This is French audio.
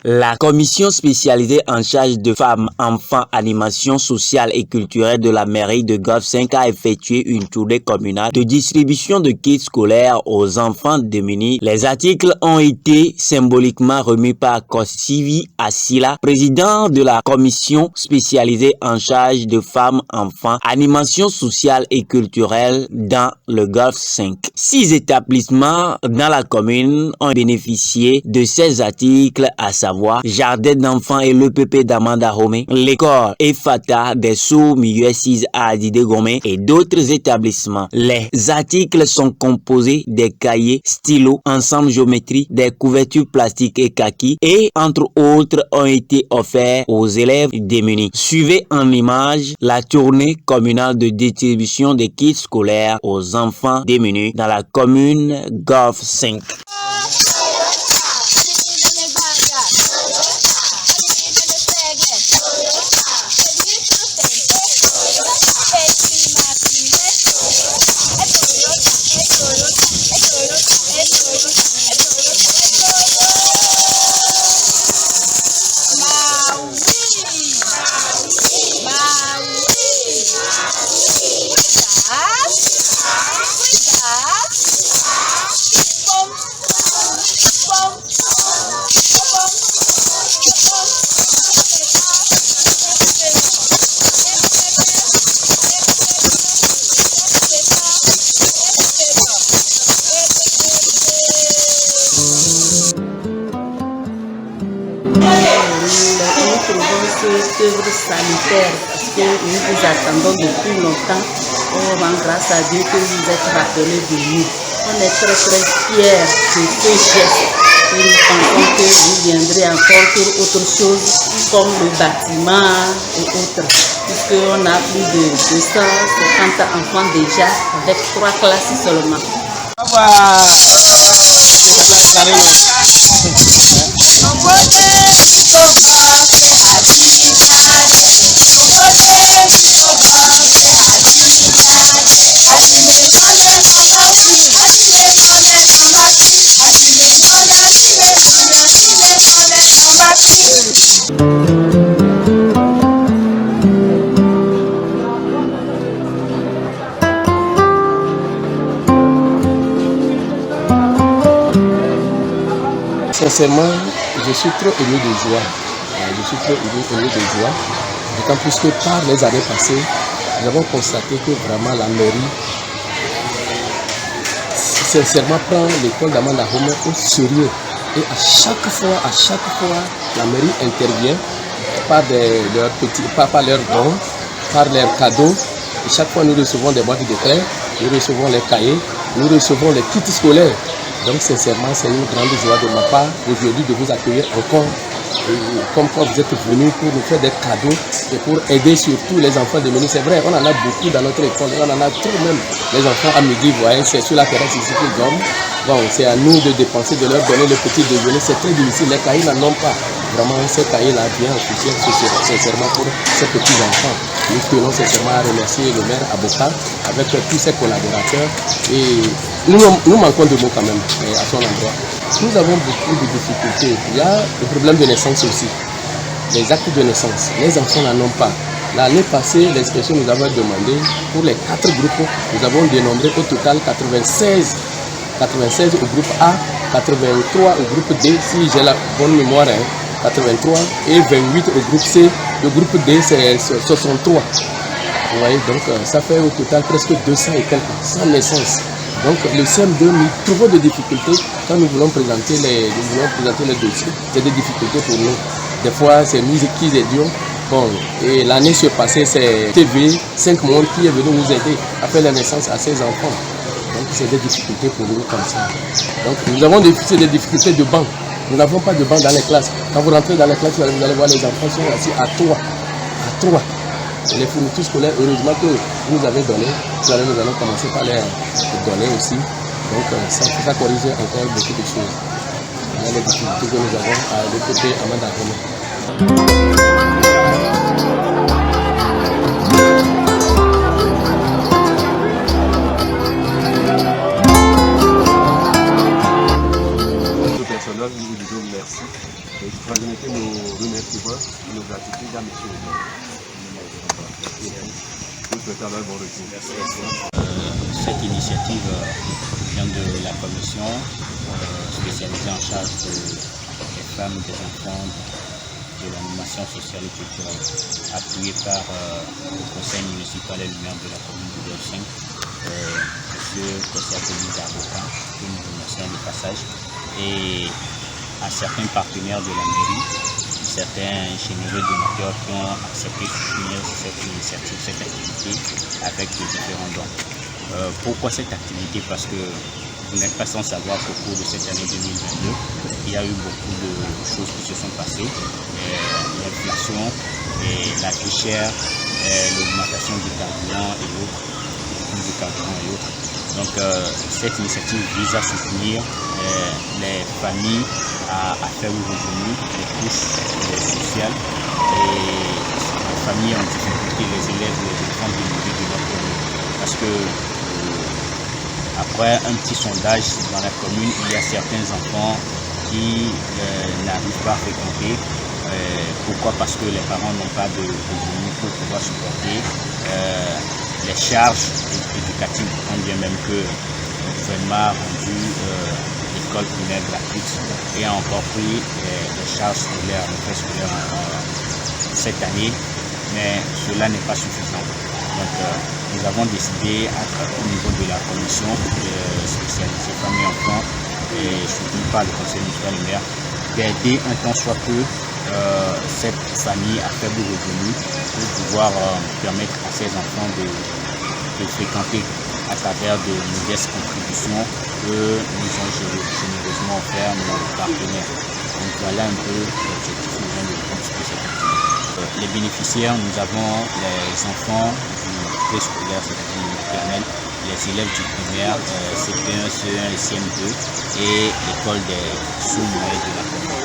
La commission spécialisée en charge de femmes, enfants, animation sociale et culturelle de la mairie de Golfe 5 a effectué une tournée communale de distribution de kits scolaires aux enfants démunis. Les articles ont été symboliquement remis par Kosivi Asila, président de la commission spécialisée en charge de femmes, enfants, animation sociale et culturelle dans le Golfe 5. 6 établissements dans la commune ont bénéficié de ces articles, à savoir Jardin d'enfants et l'EPP d'Amanda Homé, l'école Efata des sourds milieu 6 à Adide Gomé et d'autres établissements. Les articles sont composés des cahiers, stylos, ensemble géométrie, des couvertures plastiques et kaki et entre autres ont été offerts aux élèves démunis. Suivez en image la tournée communale de distribution des kits scolaires aux enfants démunis dans la commune Golfe 5. Cette œuvre sanitaire, parce que nous vous attendons depuis longtemps. On rend grâce à Dieu que vous êtes rappelés de nous. On est très fiers de ce geste et nous pensons que vous viendrez encore pour autre chose comme le bâtiment et autres. Puisqu'on a plus de 250 enfants déjà avec 3 classes seulement. Sincèrement, je suis trop ému de joie. D'autant plus que par les années passées, nous avons constaté que vraiment la mairie sincèrement prend l'école d'Amanda Homé au sérieux. Et à chaque fois, la mairie intervient par leurs dons, par leurs cadeaux. Et chaque fois, nous recevons des boîtes de craie, nous recevons les cahiers, nous recevons les kits scolaires. Donc sincèrement, c'est une grande joie de ma part aujourd'hui de vous accueillir encore. Comme quand vous êtes venus pour nous faire des cadeaux et pour aider surtout les enfants de menu. C'est vrai, on en a beaucoup dans notre école, on en a trop même. Les enfants à midi, vous voyez, c'est sur la terrasse ici qu'ils dorment. Bon, c'est à nous de dépenser, de leur donner le petit déjeuner. C'est très difficile, les cahiers n'en ont pas. Vraiment, ces cahiers-là viennent en soutien sincèrement pour ces petits-enfants. Nous tenons sincèrement à remercier le maire Aboka avec tous ses collaborateurs. Et nous manquons de mots quand même à son endroit. Nous avons beaucoup de difficultés. Il y a le problème de naissance aussi. Les actes de naissance, les enfants n'en ont pas. L'année passée, l'inspection nous avait demandé, pour les 4 groupes, nous avons dénombré au total 96 au groupe A, 83 au groupe D, si j'ai la bonne mémoire, 83 et 28 au groupe C. Le groupe D, c'est 63. Vous voyez, donc ça fait au total presque 200 et quelques, sans naissance. Donc le CM2, nous trouvons des difficultés quand nous voulons présenter les dossiers. C'est des difficultés pour nous. Des fois, c'est nous qui aidions. Bon, et l'année passée, c'est TV 5 Mondes qui est venu nous aider à faire la naissance à ces enfants. Donc c'est des difficultés pour nous comme ça. Donc nous avons des difficultés de banc. Nous n'avons pas de banc dans les classes. Quand vous rentrez dans les classes, vous allez voir les enfants sont assis à 3. Et les fournitures scolaires, heureusement que vous nous avez donné. Nous allons commencer par les donner aussi. Donc ça corrige encore beaucoup de choses. les difficultés que nous avons à l'écouter Amanda Home. Nous vous disons merci. Et transmettez nos remerciements et nos gratitudes à M. Nous souhaitons un bon retour. Cette initiative vient de la commission spécialisée en charge des femmes, des enfants, de l'animation sociale et culturelle, appuyée par le conseil municipal et le maire de la commune de Golf 5, M. Kossiakouni Darboka, que nous remercions de passage, et à certains partenaires de la mairie, certains généreux donateurs qui ont accepté de soutenir cette initiative, cette activité avec de différents dons. Pourquoi cette activité? Parce que vous n'êtes pas sans savoir qu'au cours de cette année 2022, il y a eu beaucoup de choses qui se sont passées. L'inflation, la vie chère, l'augmentation du carburant et autres. Donc cette initiative vise à soutenir les familles à faible revenu, les couches sociales et les familles en difficulté, les élèves, les enfants démunis de notre commune. Parce que après un petit sondage dans la commune, il y a certains enfants qui n'arrivent pas à fréquenter. Pourquoi? Parce que les parents n'ont pas de revenus pour pouvoir supporter les charges éducatives, quand bien même que le gouvernement a rendu l'école primaire gratuite et a encore pris les charges scolaires, les frais scolaires cette année, mais cela n'est pas suffisant. Donc nous avons décidé au niveau de la commission spécialisée femmes et enfants et soutenue par le conseil municipal et maire d'aider un temps soit peu cette famille à faible revenu pour pouvoir permettre à ces enfants de fréquenter à travers de modestes contributions que nous ont généreusement offert nos partenaires. Donc voilà un peu l'objectif de constituer cette activité. Les bénéficiaires, nous avons les enfants du préscolaire, c'est-à-dire du maternel, les élèves du primaire, CP1, CE1 et CM2 et l'école des sous-moyens de la commune.